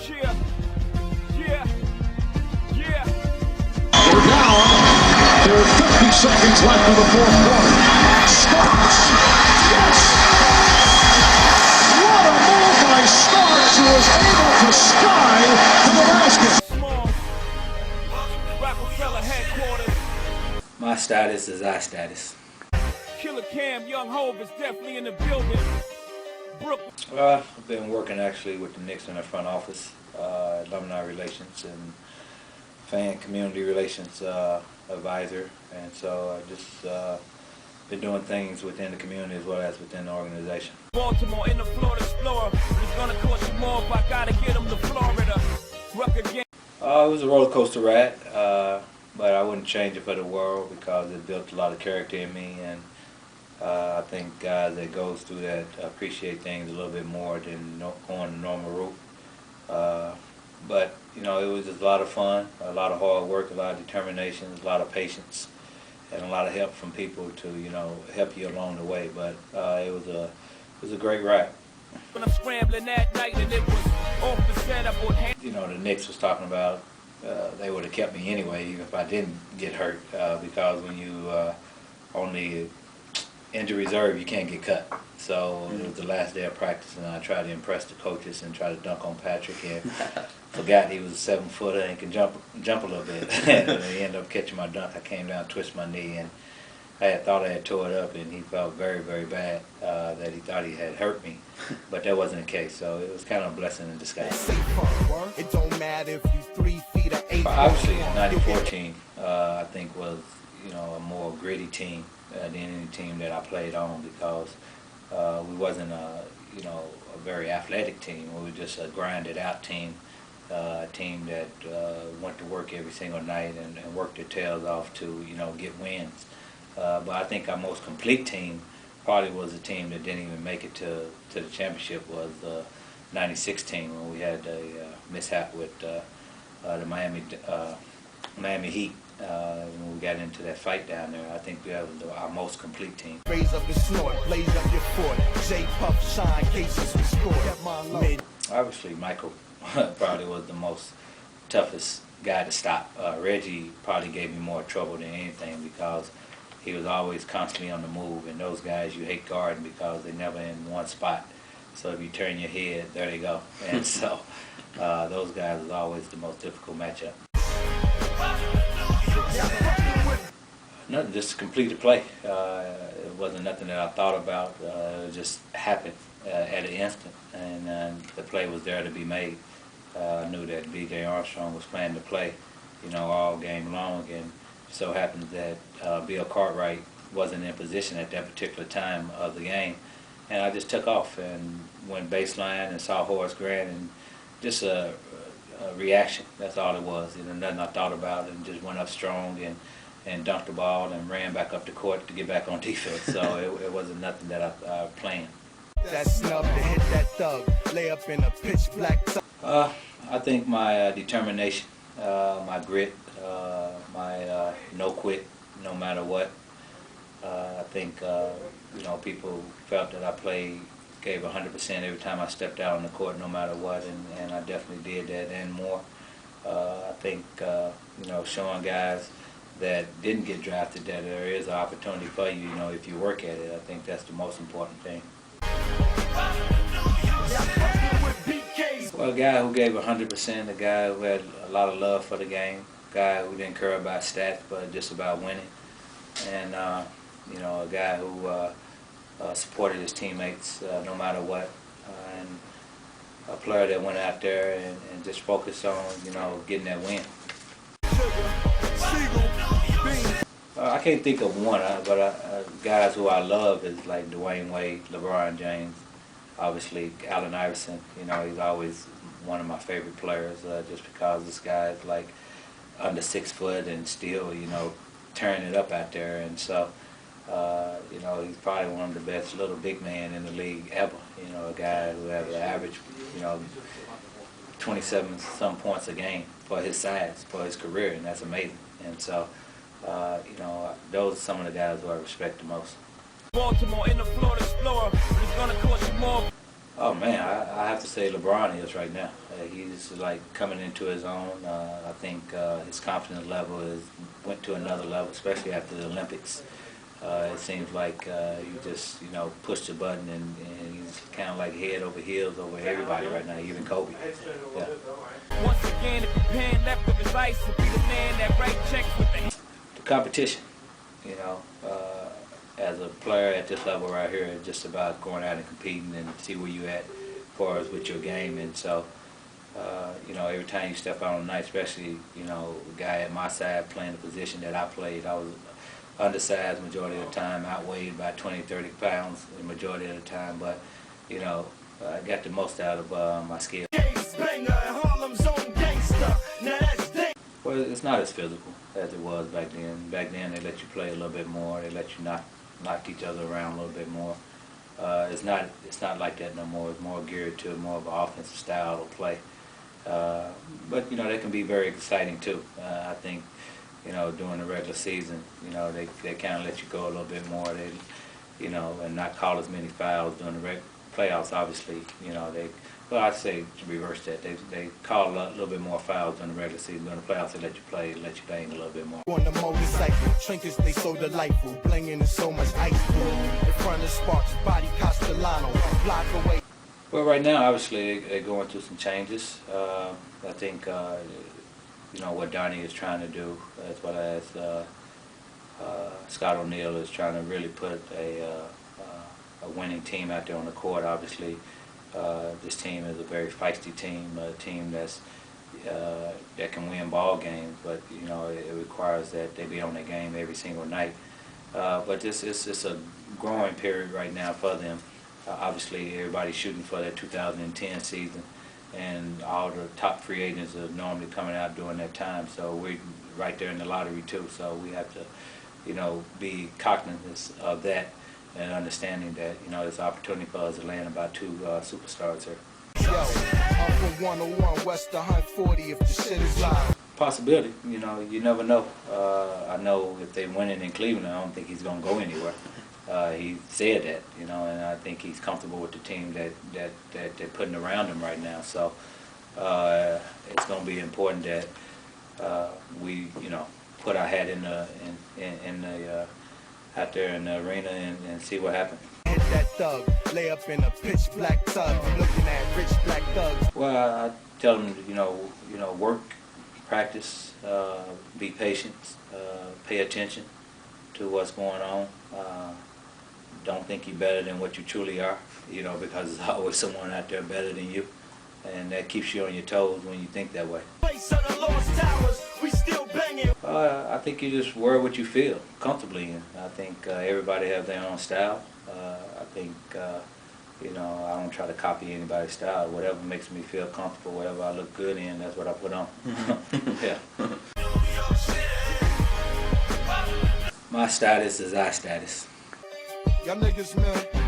Yeah, yeah, yeah. We're down. There are 50 seconds left in the fourth quarter. Starks. Yes! What a move by Starks, who was able to sky to the basket. Small. Rockefeller headquarters. My status is iSTATUS. Killer Cam, Young Hove is definitely in the building. Brooklyn. I've been working actually with the Knicks in the front office, alumni relations and fan community relations advisor, and so I just been doing things within the community as well as within the organization. Baltimore in the Florida Explorer. It's gonna cost you more if I gotta get them to Florida. Rucker game. It was a roller coaster ride, but I wouldn't change it for the world because it built a lot of character in me, and I think guys that goes through that appreciate things a little bit more than going the normal route. But you know, it was just a lot of fun, a lot of hard work, a lot of determination, a lot of patience, and a lot of help from people to help you along the way. But it was a great ride. When I'm scrambling that night and it was off the set, I put hands. The Knicks was talking about they would have kept me anyway, even if I didn't get hurt, because when you only injury reserve, you can't get cut. So it was the last day of practice, and I tried to impress the coaches and try to dunk on Patrick, and forgot he was a 7-footer and can jump a little bit. And he ended up catching my dunk. I came down, twisted my knee, and I thought I had tore it up, and he felt very, very bad that he thought he had hurt me, but that wasn't the case. So it was kind of a blessing in disguise. It don't matter if you 3 feet or 8. Obviously, the '94 team I think was a more gritty team than any team that I played on, because we wasn't a very athletic team. We were just a grinded out team, a team that went to work every single night and worked their tails off to get wins. But I think our most complete team probably was a team that didn't even make it to the championship, was the '96 team, when we had a mishap with the Miami Heat. When we got into that fight down there, I think that was our most complete team. Raise up the snort, blaze up your fort. J Puff, shine, cases we scored. Obviously, Michael probably was the most toughest guy to stop. Reggie probably gave me more trouble than anything, because he was always constantly on the move, and those guys you hate guarding because they're never in one spot. So if you turn your head, there they go. And so those guys was always the most difficult matchup. Nothing, just to complete the play. It wasn't nothing that I thought about. It just happened at an instant, and the play was there to be made. I knew that B.J. Armstrong was planning to play, all game long, and so happens that Bill Cartwright wasn't in position at that particular time of the game, and I just took off and went baseline and saw Horace Grant, and just a reaction. That's all it was. Nothing I thought about, and just went up strong and dunked the ball and ran back up the court to get back on defense. So it wasn't nothing that I planned. That snub to hit that thug, lay up in a pitch black. I think my determination, my grit, my no quit, no matter what. I think people felt that I gave 100% every time I stepped out on the court, no matter what, and I definitely did that and more. I think showing guys that didn't get drafted that there is an opportunity for you, if you work at it. I think that's the most important thing. Well, a guy who gave 100%, a guy who had a lot of love for the game, a guy who didn't care about stats but just about winning, and a guy who supported his teammates no matter what, and a player that went out there and just focused on getting that win. I can't think of one, but guys who I love is like Dwayne Wade, LeBron James, obviously Allen Iverson. He's always one of my favorite players, just because this guy is like under 6 foot and still tearing it up out there, and so he's probably one of the best little big men in the league ever. A guy who has an average 27 some points a game for his size, for his career, and that's amazing. And so those are some of the guys who I respect the most. Baltimore in the Florida Explorer. It's gonna cost you more. Oh man, I have to say LeBron is right now. He's like coming into his own. I think his confidence level went to another level, especially after the Olympics. It seems like you just push the button and he's kind of like head over heels over everybody right now, even Kobe. Yeah. Once again, if the pen left with his ice, will be the man that write checks with the Competition, as a player at this level right here, it's just about going out and competing and see where you at as far as with your game. And so, every time you step out on the night, especially, a guy at my side playing the position that I played, I was undersized majority of the time, outweighed by 20, 30 pounds the majority of the time, but, I got the most out of my skill. Well, it's not as physical as it was back then. Back then, they let you play a little bit more. They let you knock each other around a little bit more. It's not like that no more. It's more geared to more of an offensive style of play. But they can be very exciting too. I think during the regular season, they kind of let you go a little bit more. They, and not call as many fouls during the playoffs. Obviously, well, I'd say to reverse that. They call a little bit more fouls during the regular season. During the playoffs, they let you play, let you bang a little bit more. On the motorcycle, trinkets they so delightful, blinging in so much ice blue. In front of Sparks, body Castellano, block away. Well, right now, obviously, they're going through some changes. I think, what Donnie is trying to do, as well as Scott O'Neal is trying to really put a winning team out there on the court. Obviously, this team is a very feisty team, a team that can win ball games, but it requires that they be on their game every single night. But this is a growing period right now for them. Obviously, everybody's shooting for that 2010 season, and all the top free agents are normally coming out during that time. So we're right there in the lottery too. So we have to, be cognizant of that and understanding that there's an opportunity for us to land about 2 superstars here. Yo, I'm from 101 West 140 if the shit is live. Possibility, you never know. I know if they win it in Cleveland, I don't think he's going to go anywhere. He said that, and I think he's comfortable with the team that they're putting around him right now. So it's going to be important that we, put our hat in the out there in the arena and see what happens. Hit that thug, lay up in a pitch black tub, looking at rich black thugs. Well, I tell them, work, practice, be patient, pay attention to what's going on. Don't think you're better than what you truly are, because there's always someone out there better than you, and that keeps you on your toes when you think that way. I think you just wear what you feel comfortably in. I think everybody has their own style. I think, I don't try to copy anybody's style. Whatever makes me feel comfortable, whatever I look good in, that's what I put on. Yeah. My status is iSTATUS. Y'all niggas, man.